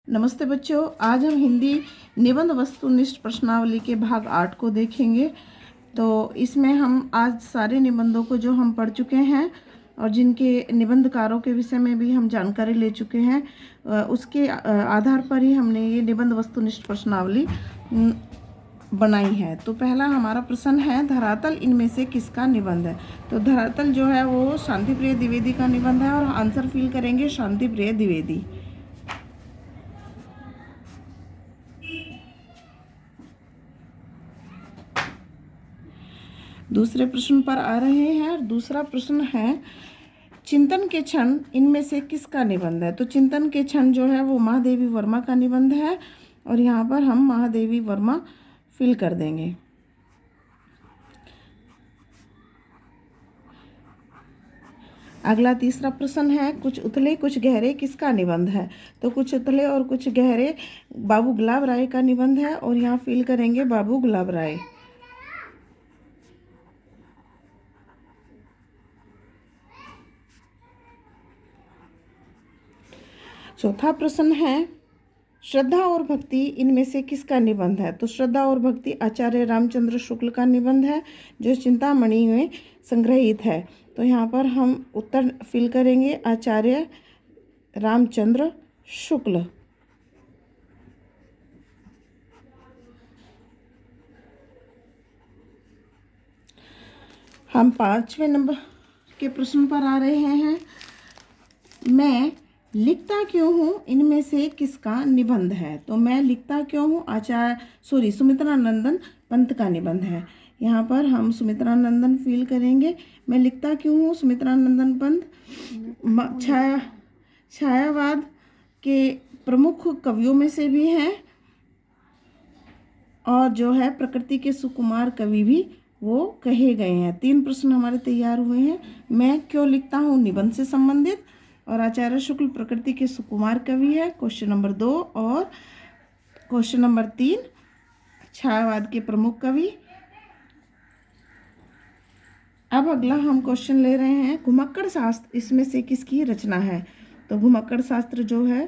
नमस्ते बच्चों, आज हम हिंदी निबंध वस्तुनिष्ठ प्रश्नावली के भाग 8 को देखेंगे। तो इसमें हम आज सारे निबंधों को जो हम पढ़ चुके हैं और जिनके निबंधकारों के विषय में भी हम जानकारी ले चुके हैं, उसके आधार पर ही हमने ये निबंध वस्तुनिष्ठ प्रश्नावली बनाई है। तो पहला हमारा प्रश्न है, धरातल इनमें से किसका निबंध है। तो धरातल जो है वो शांतिप्रिय द्विवेदी का निबंध है और आंसर फिल करेंगे शांतिप्रिय द्विवेदी। दूसरे प्रश्न पर आ रहे हैं और दूसरा प्रश्न है, चिंतन के क्षण इनमें से किसका निबंध है। तो चिंतन के क्षण जो है वो महादेवी वर्मा का निबंध है और यहाँ पर हम महादेवी वर्मा फिल कर देंगे। अगला तीसरा प्रश्न है, कुछ उथले कुछ गहरे किसका निबंध है। तो कुछ उथले और कुछ गहरे बाबू गुलाब राय का निबंध है और यहाँ फिल करेंगे बाबू गुलाब राय। चौथा प्रश्न है, श्रद्धा और भक्ति इनमें से किसका निबंध है। तो श्रद्धा और भक्ति आचार्य रामचंद्र शुक्ल का निबंध है जो चिंतामणि में संग्रहित है। तो यहाँ पर हम उत्तर फिल करेंगे आचार्य रामचंद्र शुक्ल। हम 5वें नंबर के प्रश्न पर आ रहे हैं, मैं लिखता क्यों हूँ इनमें से किसका निबंध है। तो मैं लिखता क्यों हूँ सुमित्रा नंदन पंत का निबंध है। यहाँ पर हम सुमित्रा नंदन फील करेंगे। मैं लिखता क्यों हूँ सुमित्रा नंदन पंत छायावाद के प्रमुख कवियों में से भी हैं और जो है प्रकृति के सुकुमार कवि भी वो कहे गए हैं। 3 प्रश्न हमारे तैयार हुए हैं। मैं क्यों लिखता हूँ निबंध से संबंधित और आचार्य शुक्ल प्रकृति के सुकुमार कवि है, क्वेश्चन नंबर 2, और क्वेश्चन नंबर 3 छायावाद के प्रमुख कवि। अब अगला हम क्वेश्चन ले रहे हैं, घुमक्कड़ शास्त्र इसमें से किसकी रचना है। तो घुमक्कड़ शास्त्र जो है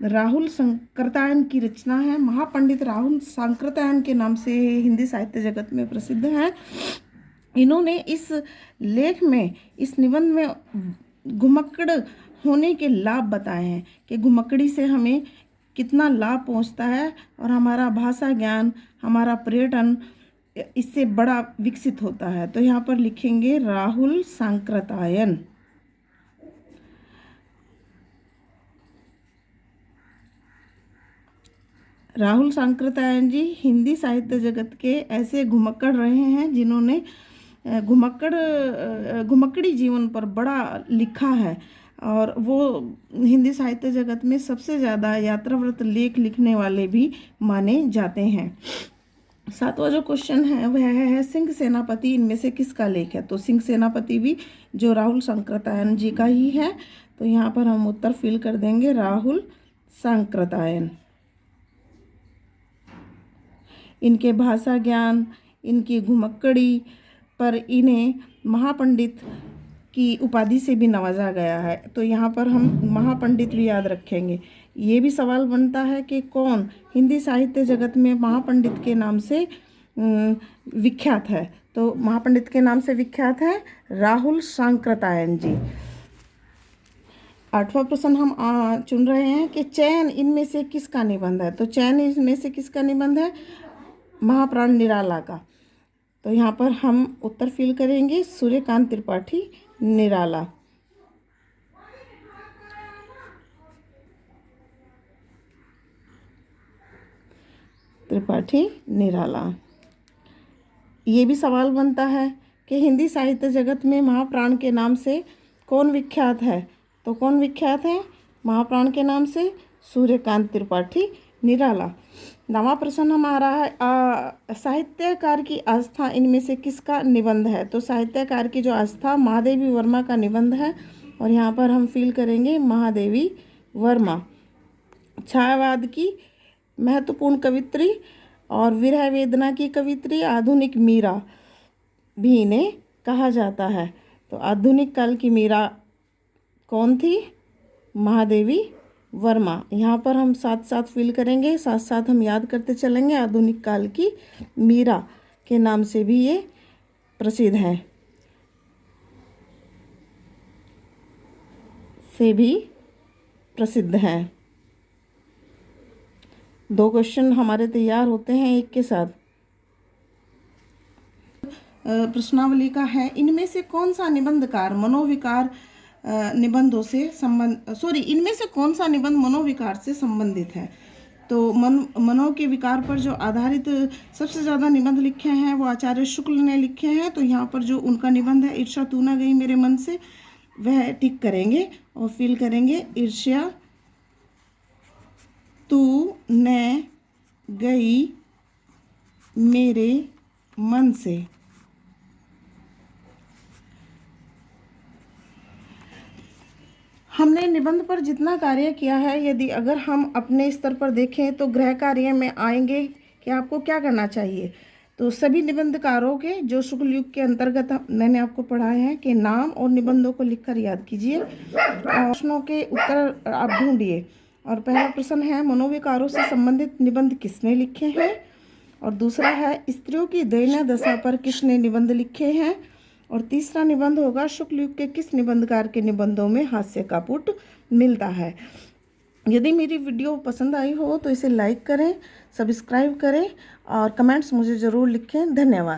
राहुल सांकृत्यायन की रचना है। महापंडित राहुल सांकृत्यायन के नाम से हिंदी साहित्य जगत में प्रसिद्ध है। इन्होंने इस लेख में, इस निबंध में घुमक्कड़ होने के लाभ बताए हैं कि घुमक्कड़ी से हमें कितना लाभ पहुंचता है और हमारा भाषा ज्ञान, हमारा पर्यटन इससे बड़ा विकसित होता है। तो यहाँ पर लिखेंगे राहुल सांकृत्यायन। राहुल सांकृत्यायन जी हिंदी साहित्य जगत के ऐसे घुमक्कड़ रहे हैं जिन्होंने घुमक्कड़ी जीवन पर बड़ा लिखा है और वो हिंदी साहित्य जगत में सबसे ज़्यादा यात्राव्रत लेख लिखने वाले भी माने जाते हैं। 7वां जो क्वेश्चन है वह है, सिंह सेनापति इनमें से किसका लेख है। तो सिंह सेनापति भी जो राहुल सांकृत्यायन जी का ही है। तो यहाँ पर हम उत्तर फिल कर देंगे राहुल सांकृत्यायन। इनके भाषा ज्ञान, इनकी घुमक्कड़ी पर इन्हें महापंडित की उपाधि से भी नवाजा गया है। तो यहाँ पर हम महापंडित भी याद रखेंगे। ये भी सवाल बनता है कि कौन हिंदी साहित्य जगत में महापंडित के नाम से विख्यात है। तो महापंडित के नाम से विख्यात है राहुल सांकृत्यायन जी। 8वां प्रश्न हम चुन रहे हैं कि चयन इनमें से किसका निबंध है। तो चयन इनमें से किसका निबंध है, महाप्राण निराला का। तो यहाँ पर हम उत्तर फिल करेंगे सूर्यकांत त्रिपाठी निराला। त्रिपाठी निराला। ये भी सवाल बनता है कि हिंदी साहित्य जगत में महाप्राण के नाम से कौन विख्यात है। तो कौन विख्यात है महाप्राण के नाम से, सूर्यकांत त्रिपाठी निराला। 9वां प्रश्न हमारा है, साहित्यकार की आस्था इनमें से किसका निबंध है। तो साहित्यकार की जो आस्था महादेवी वर्मा का निबंध है और यहाँ पर हम फील करेंगे महादेवी वर्मा। छायावाद की महत्वपूर्ण कवित्री और विरह वेदना की कवित्री आधुनिक मीरा भी इन्हें कहा जाता है। तो आधुनिक काल की मीरा कौन थी, महादेवी वर्मा। यहाँ पर हम साथ साथ फिल करेंगे, साथ साथ हम याद करते चलेंगे। आधुनिक काल की मीरा के नाम से भी ये प्रसिद्ध हैं, से भी प्रसिद्ध हैं। 2 क्वेश्चन हमारे तैयार होते हैं एक के साथ। प्रश्नावली का है, इनमें से कौन सा निबंधकार मनोविकार निबंधों से इनमें से कौन सा निबंध मनोविकार से संबंधित है? तो मनो के विकार पर जो आधारित सबसे ज़्यादा निबंध लिखे हैं वो आचार्य शुक्ल ने लिखे हैं। तो यहाँ पर जो उनका निबंध है, ईर्ष्या तू न गई मेरे मन से, वह टिक करेंगे और फिल करेंगे, ईर्ष्या तू न गई मेरे मन से। हमने निबंध पर जितना कार्य किया है, यदि अगर हम अपने स्तर पर देखें तो गृह कार्य में आएंगे कि आपको क्या करना चाहिए। तो सभी निबंधकारों के जो शुक्ल युग के अंतर्गत मैंने आपको पढ़ाए हैं कि नाम और निबंधों को लिखकर याद कीजिए और प्रश्नों के उत्तर आप ढूंढिए। और पहला प्रश्न है, मनोविकारों से संबंधित निबंध किसने लिखे हैं? और दूसरा है, स्त्रियों की दयनीय दशा पर किसने निबंध लिखे हैं? और तीसरा निबंध होगा, शुक्ल युग के किस निबंधकार के निबंधों में हास्य का पुट मिलता है। यदि मेरी वीडियो पसंद आई हो तो इसे लाइक करें, सब्सक्राइब करें और कमेंट्स मुझे ज़रूर लिखें। धन्यवाद।